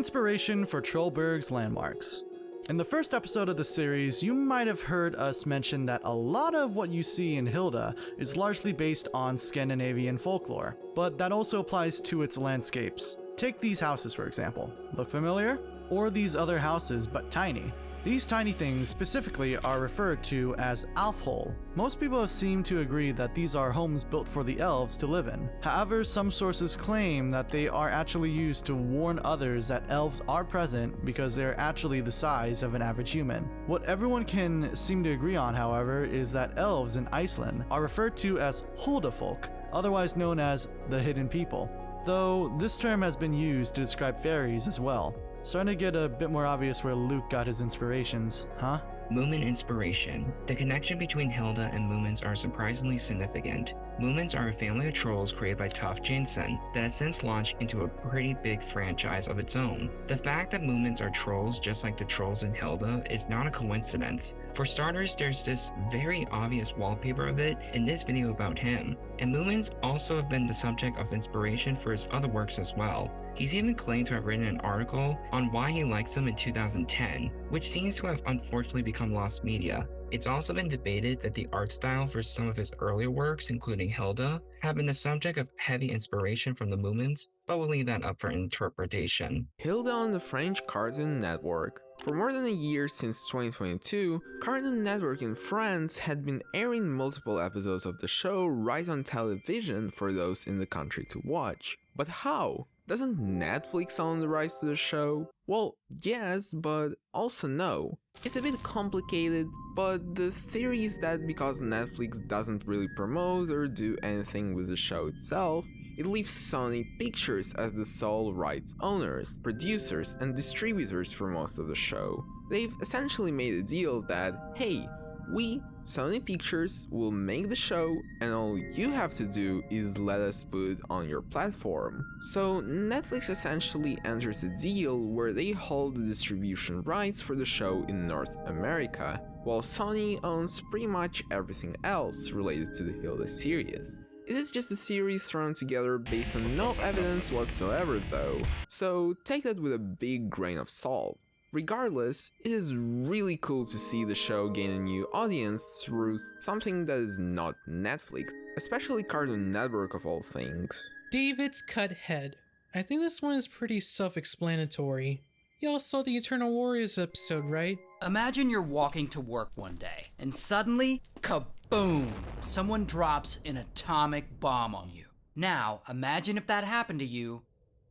Inspiration for Trollberg's landmarks. In the first episode of the series, you might have heard us mention that a lot of what you see in Hilda is largely based on Scandinavian folklore, but that also applies to its landscapes. Take these houses for example. Look familiar? Or these other houses, but tiny. These tiny things specifically are referred to as Alfhole. Most people seem to agree that these are homes built for the elves to live in. However, some sources claim that they are actually used to warn others that elves are present because they are actually the size of an average human. What everyone can seem to agree on, however, is that elves in Iceland are referred to as Huldafolk, otherwise known as the hidden people. Though this term has been used to describe fairies as well. Starting to get a bit more obvious where Luke got his inspirations, huh? Moomin inspiration. The connection between Hilda and Moomins are surprisingly significant. Moomins are a family of trolls created by Toph Jensen that has since launched into a pretty big franchise of its own. The fact that Moomins are trolls just like the trolls in Hilda is not a coincidence. For starters, there's this very obvious wallpaper of it in this video about him, and Moomins also have been the subject of inspiration for his other works as well. He's even claimed to have written an article on why he likes them in 2010, which seems to have unfortunately become lost media. It's also been debated that the art style for some of his earlier works, including Hilda, have been the subject of heavy inspiration from the Moomins, but we'll leave that up for interpretation. Hilda on the French Cartoon Network. For more than a year since 2022, Cartoon Network in France had been airing multiple episodes of the show right on television for those in the country to watch. But how? Doesn't Netflix own the rights to the show? Well, yes, but also no. It's a bit complicated, but the theory is that because Netflix doesn't really promote or do anything with the show itself, it leaves Sony Pictures as the sole rights owners, producers, and distributors for most of the show. They've essentially made a deal that, hey, we, Sony Pictures, will make the show and all you have to do is let us put it on your platform. So Netflix essentially enters a deal where they hold the distribution rights for the show in North America, while Sony owns pretty much everything else related to the Hilda series. It is just a theory thrown together based on no evidence whatsoever though, so take that with a big grain of salt. Regardless, it is really cool to see the show gain a new audience through something that is not Netflix, especially Cartoon Network of all things. David's cut head. I think this one is pretty self-explanatory. Y'all saw the Eternal Warriors episode, right? Imagine you're walking to work one day, and suddenly, kaboom! Someone drops an atomic bomb on you. Now, imagine if that happened to you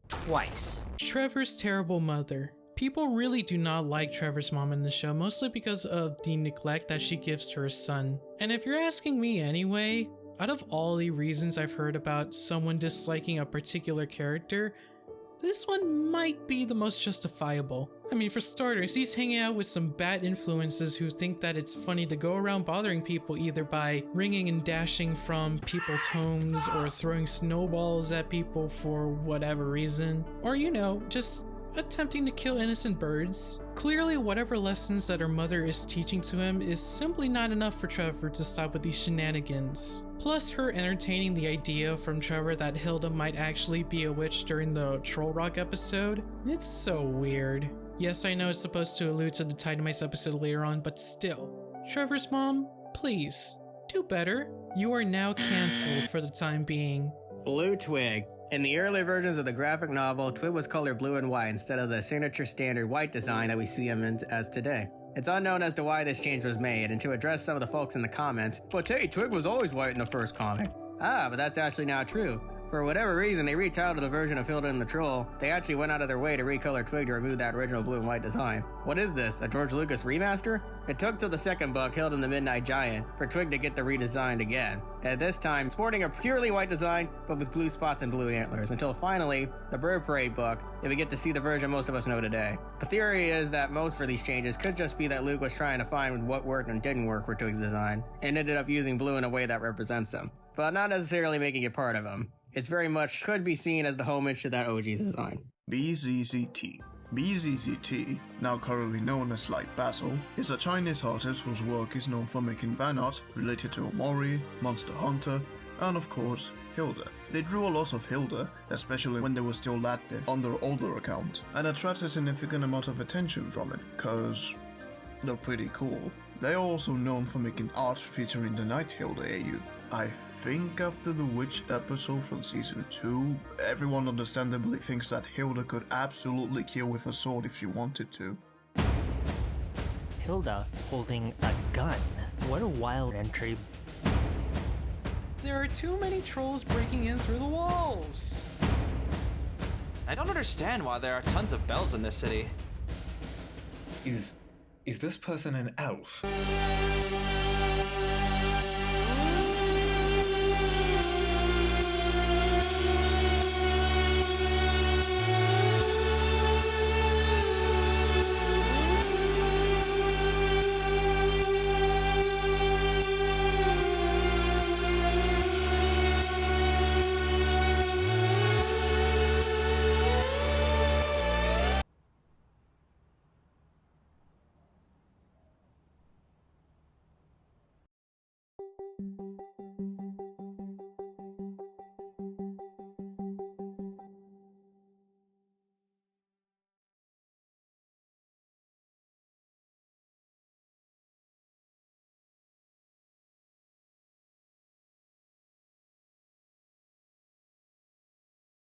twice. Trevor's terrible mother. People really do not like Trevor's mom in the show, mostly because of the neglect that she gives to her son. And if you're asking me anyway, out of all the reasons I've heard about someone disliking a particular character, this one might be the most justifiable. I mean, for starters, he's hanging out with some bad influences who think that it's funny to go around bothering people either by ringing and dashing from people's homes or throwing snowballs at people for whatever reason, or just attempting to kill innocent birds. Clearly, whatever lessons that her mother is teaching to him is simply not enough for Trevor to stop with these shenanigans. Plus, her entertaining the idea from Trevor that Hilda might actually be a witch during the Troll Rock episode, it's so weird. Yes, I know it's supposed to allude to the Titanites episode later on, but still. Trevor's mom, please, do better. You are now cancelled for the time being. Blue Twig. In the earlier versions of the graphic novel, Twig was colored blue and white instead of the signature standard white design that we see him in as today. It's unknown as to why this change was made, and to address some of the folks in the comments, but hey, Twig was always white in the first comic. But that's actually not true. For whatever reason, they retitled the version of Hilda and the Troll. They actually went out of their way to recolor Twig to remove that original blue and white design. What is this, a George Lucas remaster? It took till the second book, Hilda and the Midnight Giant, for Twig to get the redesigned again. At this time, sporting a purely white design, but with blue spots and blue antlers, until finally, the Bird Parade book, and we get to see the version most of us know today. The theory is that most of these changes could just be that Luke was trying to find what worked and didn't work for Twig's design, and ended up using blue in a way that represents him, but not necessarily making it part of him. It's very much could be seen as the homage to that OG design. BZZT. BZZT, now currently known as Light Basil, is a Chinese artist whose work is known for making fan art related to Omori, Monster Hunter, and of course, Hilda. They drew a lot of Hilda, especially when they were still active on their older account, and attracted a significant amount of attention from it, cause they're pretty cool. They are also known for making art featuring the Night Hilda AU. I think after the witch episode from season 2, everyone understandably thinks that Hilda could absolutely kill with a sword if she wanted to. Hilda holding a gun. What a wild entry. There are too many trolls breaking in through the walls. I don't understand why there are tons of bells in this city. Is this person an elf?